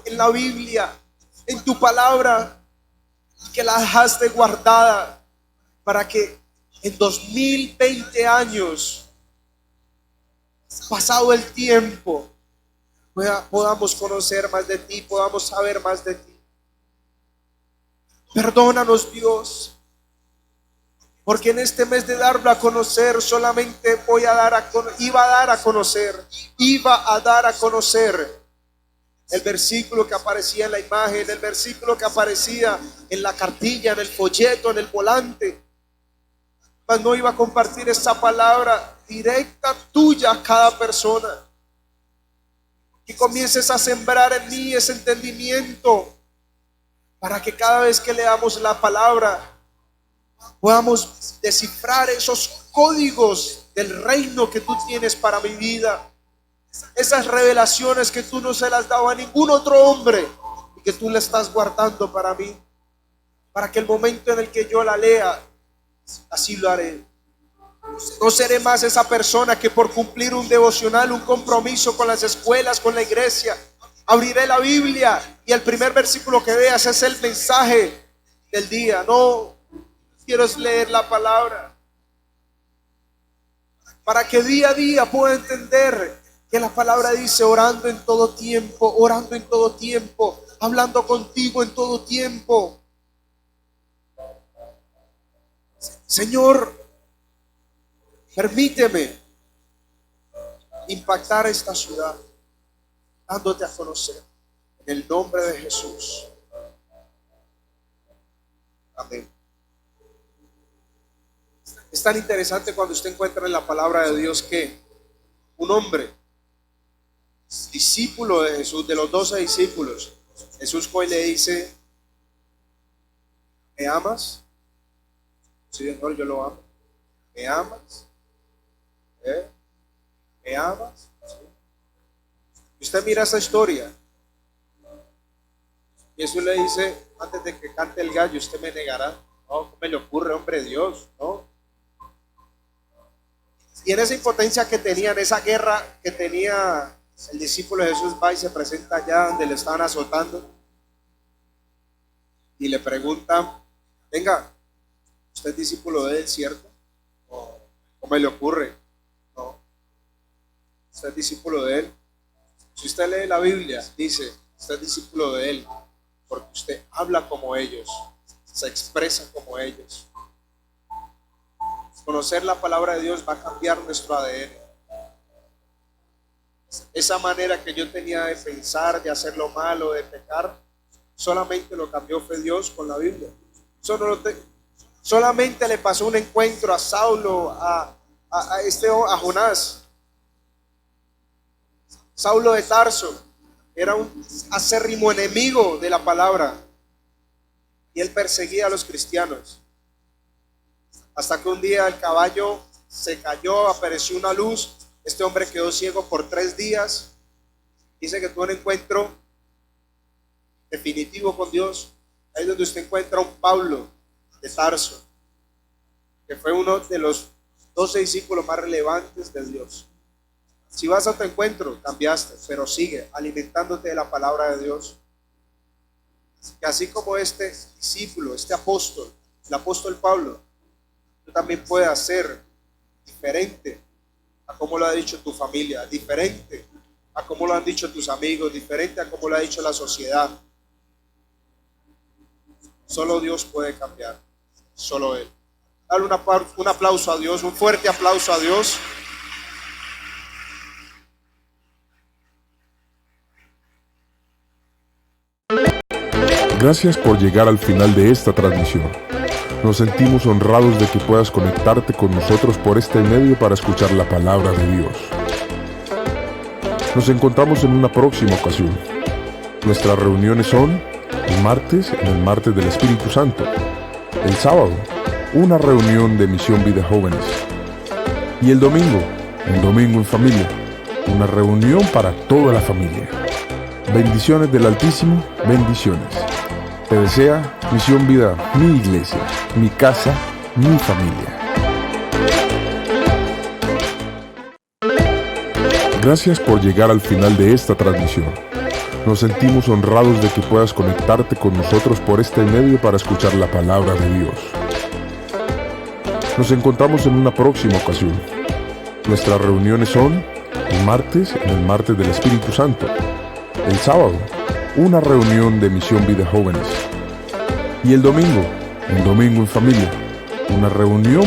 en la Biblia, en tu palabra, que la dejaste guardada para que en 2020 años, pasado el tiempo, podamos conocer más de ti, podamos saber más de ti. Perdónanos, Dios, porque en este mes de darlo a conocer solamente iba a dar a conocer el versículo que aparecía en la imagen, el versículo que aparecía en la cartilla, en el folleto, en el volante. Mas no iba a compartir esa palabra directa tuya a cada persona. Que comiences a sembrar en mí ese entendimiento, para que cada vez que leamos la palabra podamos descifrar esos códigos del reino que tú tienes para mi vida. Esas revelaciones que tú no se las has dado a ningún otro hombre y que tú le estás guardando para mí, para que el momento en el que yo la lea, así lo haré. No seré más esa persona que por cumplir un devocional, un compromiso con las escuelas, con la iglesia, abriré la Biblia y el primer versículo que veas es el mensaje del día. No, quiero leer la palabra para que día a día pueda entender que la palabra dice orando en todo tiempo, hablando contigo en todo tiempo. Señor, permíteme impactar esta ciudad dándote a conocer en el nombre de Jesús. Amén. Es tan interesante cuando usted encuentra en la palabra de Dios que un hombre, discípulo de Jesús, de los 12 discípulos, Jesús hoy le dice: ¿me amas? Sí, Señor, yo lo amo. ¿Me amas? ¿Me amas? ¿Sí? Y usted mira esa historia. Jesús le dice: antes de que cante el gallo, usted me negará. No, ¿cómo me le ocurre, hombre Dios? No. Y en esa impotencia que tenía, en esa guerra que tenía, el discípulo de Jesús va y se presenta allá donde le estaban azotando y le pregunta: venga, ¿usted es discípulo de él, cierto? ¿O cómo le ocurre? No. ¿Usted es discípulo de él? Si usted lee la Biblia, dice: usted es discípulo de él porque usted habla como ellos, se expresa como ellos. Conocer la palabra de Dios va a cambiar nuestro ADN. Esa manera que yo tenía de pensar, de hacer lo malo, de pecar, solamente lo cambió fue Dios con la Biblia. Solamente le pasó un encuentro a Saulo, a Jonás. Saulo de Tarso era un acérrimo enemigo de la palabra y él perseguía a los cristianos. Hasta que un día el caballo se cayó, apareció una luz, este hombre quedó ciego por 3 días Dice que tuvo un encuentro definitivo con Dios. Ahí es donde usted encuentra a un Pablo de Tarso, que fue uno de los 12 discípulos más relevantes de Dios. Si vas a tu encuentro, cambiaste, pero sigue alimentándote de la palabra de Dios. Que así como este discípulo, este apóstol, el apóstol Pablo, tú también puedas ser diferente a como lo ha dicho tu familia, diferente a como lo han dicho tus amigos, diferente a como lo ha dicho la sociedad. Solo Dios puede cambiar, solo Él. Dale un aplauso a Dios, un fuerte aplauso a Dios. Gracias por llegar al final de esta transmisión. Nos sentimos honrados de que puedas conectarte con nosotros por este medio para escuchar la palabra de Dios. Nos encontramos en una próxima ocasión. Nuestras reuniones son el martes, en el martes del Espíritu Santo. El sábado, una reunión de Misión Vida Jóvenes. Y el domingo en familia, una reunión para toda la familia. Bendiciones del Altísimo, bendiciones. Te desea Misión Vida, mi iglesia, mi casa, mi familia. Gracias por llegar al final de esta transmisión. Nos sentimos honrados de que puedas conectarte con nosotros por este medio para escuchar la palabra de Dios. Nos encontramos en una próxima ocasión. Nuestras reuniones son el martes, en el martes del Espíritu Santo. El sábado, una reunión de Misión Vida Jóvenes. Y el domingo en familia, una reunión